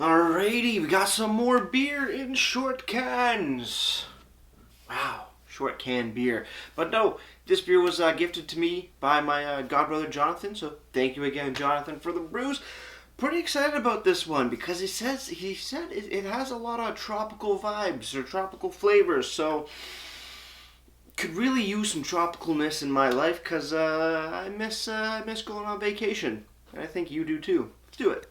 Alrighty, we got some more beer in short cans. Wow, short can beer. But no, this beer was gifted to me by my godbrother Jonathan, so thank you again, Jonathan, for the brews. Pretty excited about this one because he said it has a lot of tropical vibes or tropical flavors, so could really use some tropicalness in my life because I miss going on vacation. And I think you do too. Let's do it.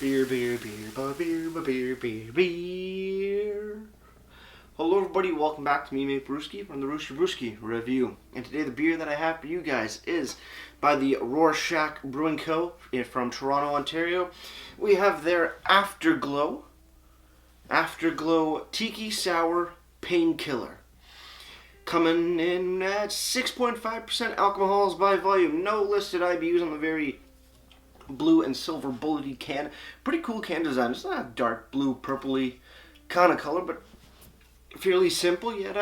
Beer, beer, beer, beer, beer, beer, beer. Hello everybody, welcome back to me, mate Brewski, from the Brewski Review. And today the beer that I have for you guys is by the Rorschach Brewing Co. from Toronto, Ontario. We have their Afterglow Tiki Sour Painkiller. Coming in at 6.5% alcohols by volume. No listed IBUs on the very blue and silver bulleted can. Pretty cool can design. It's not a dark blue, purpley kind of color, but fairly simple, yet,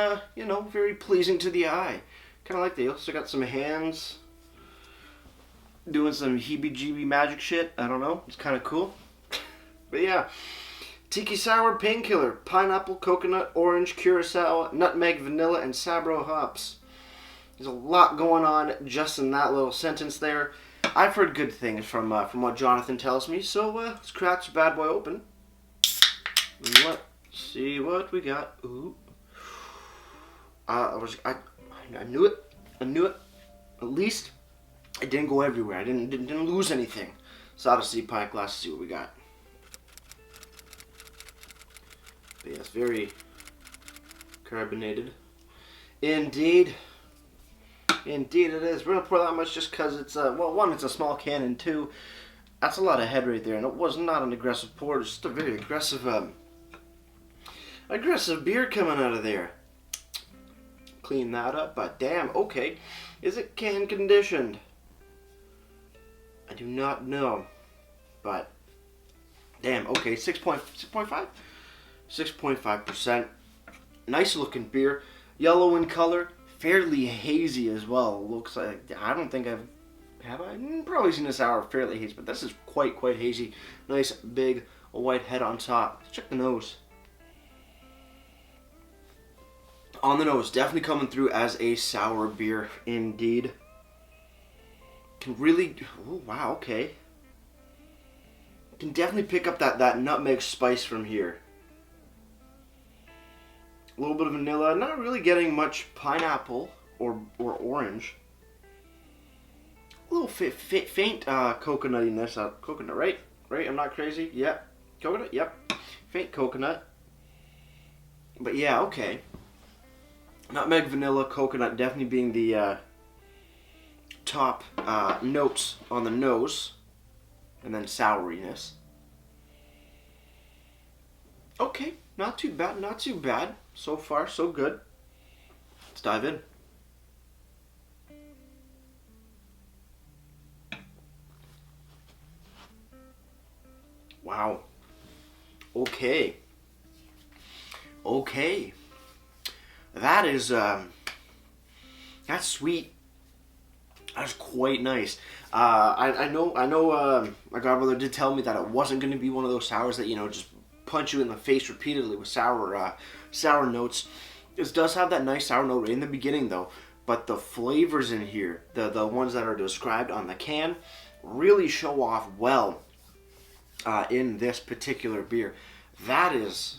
very pleasing to the eye. Kind of like they also got some hands doing some heebie-jeebie magic shit. I don't know. It's kind of cool. But yeah. Tiki Sour Painkiller. Pineapple, coconut, orange, curacao, nutmeg, vanilla, and sabro hops. There's a lot going on just in that little sentence there. I've heard good things from what Jonathan tells me, so let's crack this bad boy open. Let's see what we got. Ooh. I knew it. I knew it. At least it didn't go everywhere. I didn't lose anything. So I'll just see pint glass to see what we got. But yes, very carbonated. Indeed. Indeed it is. We're going to pour that much just because it's, one, it's a small can, and two, that's a lot of head right there. And it was not an aggressive pour. It's just a very aggressive beer coming out of there. Clean that up, but damn, okay. Is it can conditioned? I do not know. But, damn, okay, 6.5? 6.5%. Nice looking beer. Yellow in color. Fairly hazy as well. Looks like, I don't think have I probably seen a sour fairly hazy, but this is quite hazy. Nice big white head on top. Let's check the nose. On the nose, definitely coming through as a sour beer indeed. Can really, oh wow, okay. Can definitely pick up that nutmeg spice from here. A little bit of vanilla, not really getting much pineapple or orange. A little faint coconutiness. Coconut, right? Right? I'm not crazy. Yep. Coconut. Yep. Faint coconut. But yeah, okay. Nutmeg, vanilla, coconut, definitely being the top notes on the nose, and then souriness. Okay, not too bad. Not too bad. So far, so good. Let's dive in. Wow. Okay. Okay. That is, that's sweet. That's quite nice. I know, my godbrother did tell me that it wasn't going to be one of those sours that, just punch you in the face repeatedly with sour notes. This does have that nice sour note in the beginning though, but the flavors in here, the ones that are described on the can, really show off well in this particular beer. That's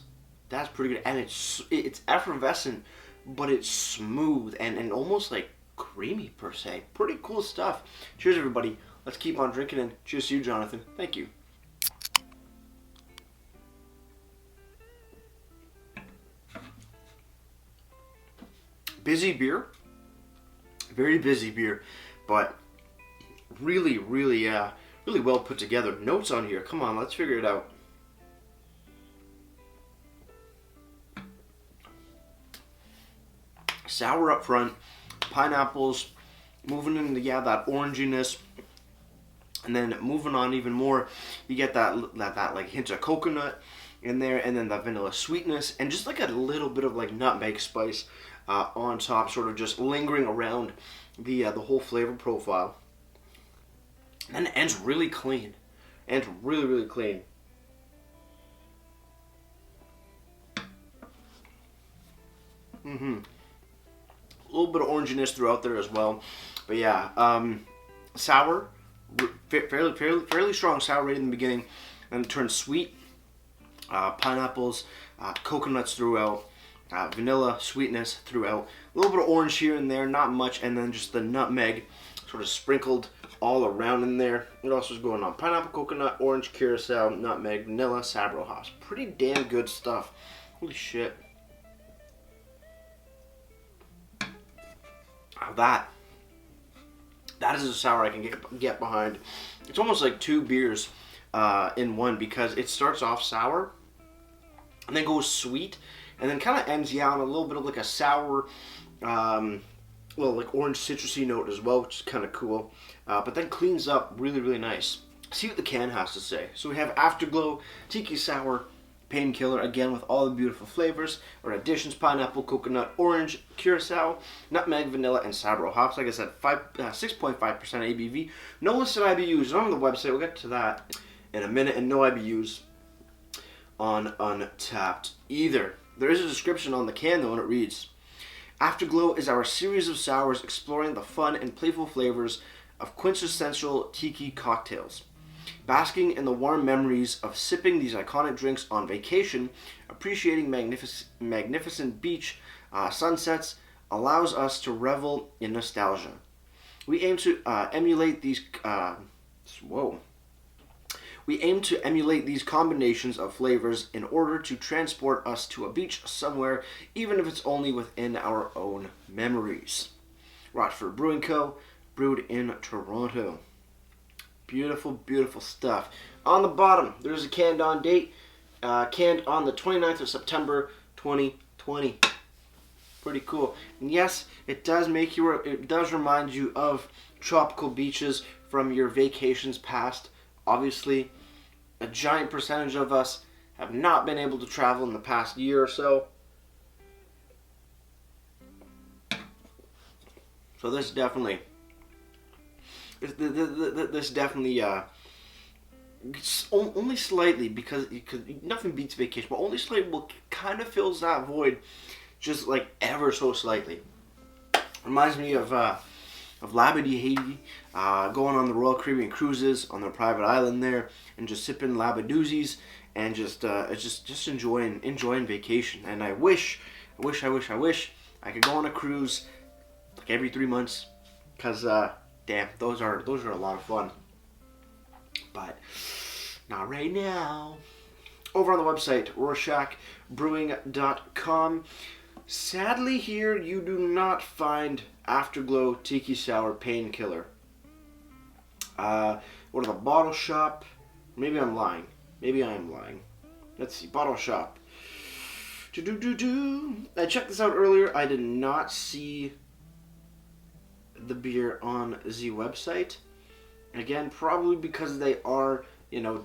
pretty good, and it's effervescent, but it's smooth and almost like creamy per se. Pretty cool stuff. Cheers everybody. Let's keep on drinking, and cheers to you, Jonathan. Thank you. Busy beer, very busy beer, but really well put together. Notes on here, come on, let's figure it out. Sour up front, pineapples, moving into, that oranginess, and then moving on even more, you get that like hint of coconut in there, and then the vanilla sweetness, and just like a little bit of like nutmeg spice on top, sort of just lingering around the whole flavor profile. And then it ends really clean. Ends really, really clean. A little bit of oranginess throughout there as well. But yeah, sour, fairly strong sour right in the beginning, and it turns sweet. Pineapples, coconuts throughout, vanilla sweetness throughout. A little bit of orange here and there, not much, and then just the nutmeg sort of sprinkled all around in there. What else is going on? Pineapple, coconut, orange, curacao, nutmeg, vanilla, Sabro hops. Pretty damn good stuff. Holy shit. That is a sour I can get behind. It's almost like two beers in one, because it starts off sour and then goes sweet and then kind of ends on a little bit of like a sour, like orange citrusy note as well, which is kind of cool. But then cleans up really, really nice. See what the can has to say. So we have Afterglow Tiki Sour Painkiller, again with all the beautiful flavors or additions: pineapple, coconut, orange, curacao, nutmeg, vanilla, and Sabro hops. Like I said, 6.5% ABV. No listed IBUs on the website. We'll get to that in a minute. And no IBUs on Untapped either. There is a description on the can though, and it reads: Afterglow is our series of sours exploring the fun and playful flavors of quintessential tiki cocktails. Basking in the warm memories of sipping these iconic drinks on vacation, appreciating magnificent beach sunsets allows us to revel in nostalgia. We aim to emulate these combinations of flavors in order to transport us to a beach somewhere, even if it's only within our own memories. Rorschach Brewing Co., brewed in Toronto. Beautiful, beautiful stuff. On the bottom, there's a canned on date. Canned on the 29th of September, 2020. Pretty cool. And yes, it does remind you of tropical beaches from your vacations past. Obviously, a giant percentage of us have not been able to travel in the past year or so. So this definitely only slightly, because nothing beats vacation, but only slightly kind of fills that void, just like ever so slightly. Reminds me of Labadee, Haiti, going on the Royal Caribbean cruises on their private island there, and just sipping Labadoozies and just enjoying vacation. And I wish I could go on a cruise like every 3 months, because damn, those are a lot of fun. But not right now. Over on the website, RorschachBrewing.com. Sadly, here you do not find Afterglow Tiki Sour Painkiller. What are the bottle shop? Maybe I'm lying. Maybe I am lying. Let's see, bottle shop. I checked this out earlier. I did not see the beer on the website. Again, probably because they are,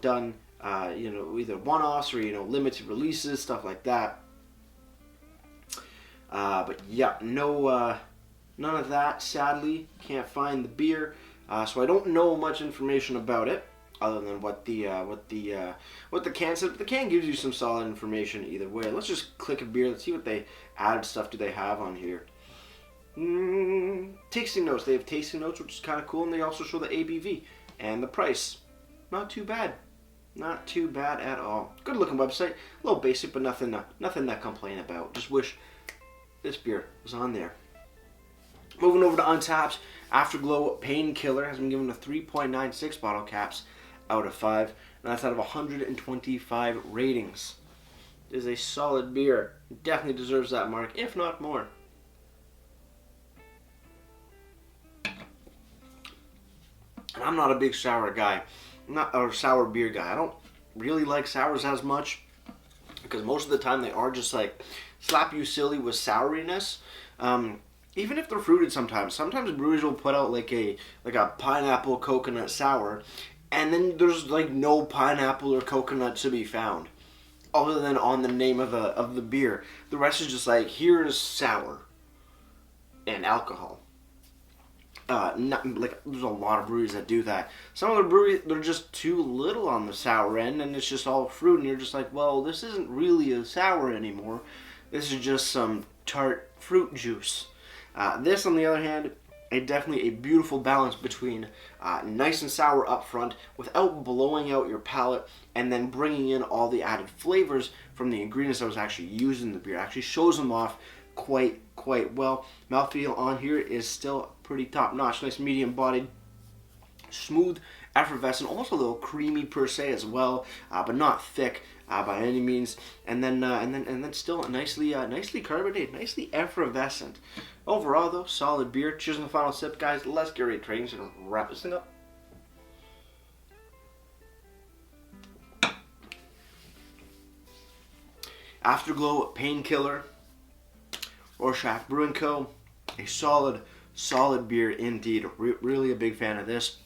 done, either one-offs or, limited releases, stuff like that. But yeah, none of that, sadly. Can't find the beer. So I don't know much information about it, other than what the can said. But the can gives you some solid information either way. Let's just click a beer. Let's see what added stuff do they have on here. Tasting notes. They have tasting notes, which is kind of cool, and they also show the ABV and the price. Not too bad. Not too bad at all. Good looking website. A little basic, but nothing to complain about. Just wish this beer was on there. Moving over to Untapped, Afterglow Painkiller has been given a 3.96 bottle caps out of 5, and that's out of 125 ratings. It is a solid beer. It definitely deserves that mark, if not more. And I'm not a big sour guy. I'm not a sour beer guy. I don't really like sours as much, because most of the time they are just like slap you silly with souriness. Even if they're fruited sometimes. Sometimes breweries will put out like a pineapple coconut sour, and then there's like no pineapple or coconut to be found, other than on the name of the beer. The rest is just like, here's sour and alcohol. Not like there's a lot of breweries that do that. Some of the breweries, they're just too little on the sour end, and it's just all fruit, and you're just like, well, this isn't really a sour anymore. This is just some tart fruit juice. This, on the other hand, definitely a beautiful balance between nice and sour up front without blowing out your palate, and then bringing in all the added flavors from the ingredients that was actually used in the beer. It actually shows them off quite well. Mouthfeel on here is still pretty top notch. Nice medium bodied, smooth, effervescent, almost a little creamy per se as well, but not thick by any means. And then still nicely carbonated, nicely effervescent. Overall though, solid beer. Cheers on the final sip, guys. Let's get ready to trade and wrap this thing up. Afterglow Painkiller, Rorschach Brewing Co. A solid beer indeed. Really a big fan of this.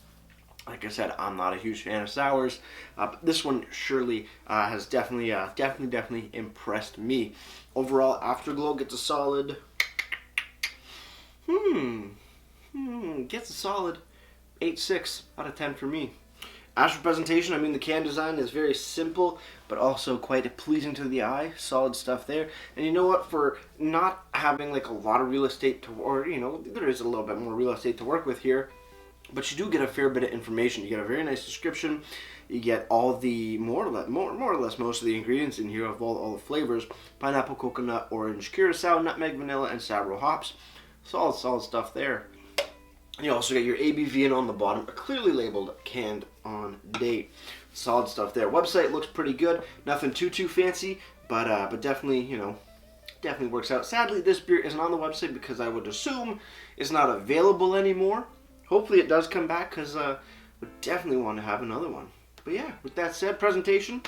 Like I said, I'm not a huge fan of sours, but this one surely has definitely impressed me. Overall, Afterglow gets a solid. Gets a solid 8.6 out of 10 for me. As for presentation, I mean, the can design is very simple, but also quite pleasing to the eye. Solid stuff there. And you know what? For not having like a lot of real estate to, or there is a little bit more real estate to work with here, but you do get a fair bit of information. You get a very nice description. You get all the more or less most of the ingredients in here of all the flavors: pineapple, coconut, orange, curacao, nutmeg, vanilla, and sour hops. Solid stuff there. You also get your ABV and on the bottom, clearly labeled canned on date. Solid stuff there. Website looks pretty good. Nothing too fancy, but definitely definitely works out. Sadly, this beer isn't on the website because I would assume it's not available anymore. Hopefully it does come back, because we definitely want to have another one. But yeah, with that said, presentation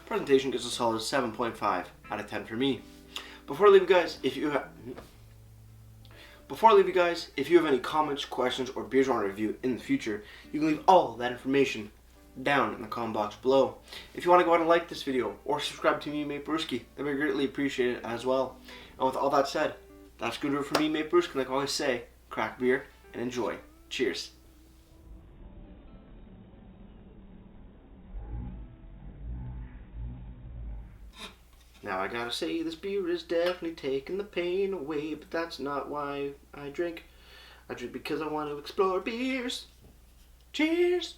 gets a solid 7.5 out of 10 for me. Before I leave you guys, if you have any comments, questions, or beers you want to review in the future, you can leave all that information down in the comment box below. If you want to go ahead and like this video or subscribe to me, Mate Brewski, that would be greatly appreciated as well. And with all that said, that's going to do it for me, Mate Brewski. Like I always say, crack beer and enjoy. Cheers. Now I gotta say, this beer is definitely taking the pain away, but that's not why I drink. I drink because I want to explore beers. Cheers!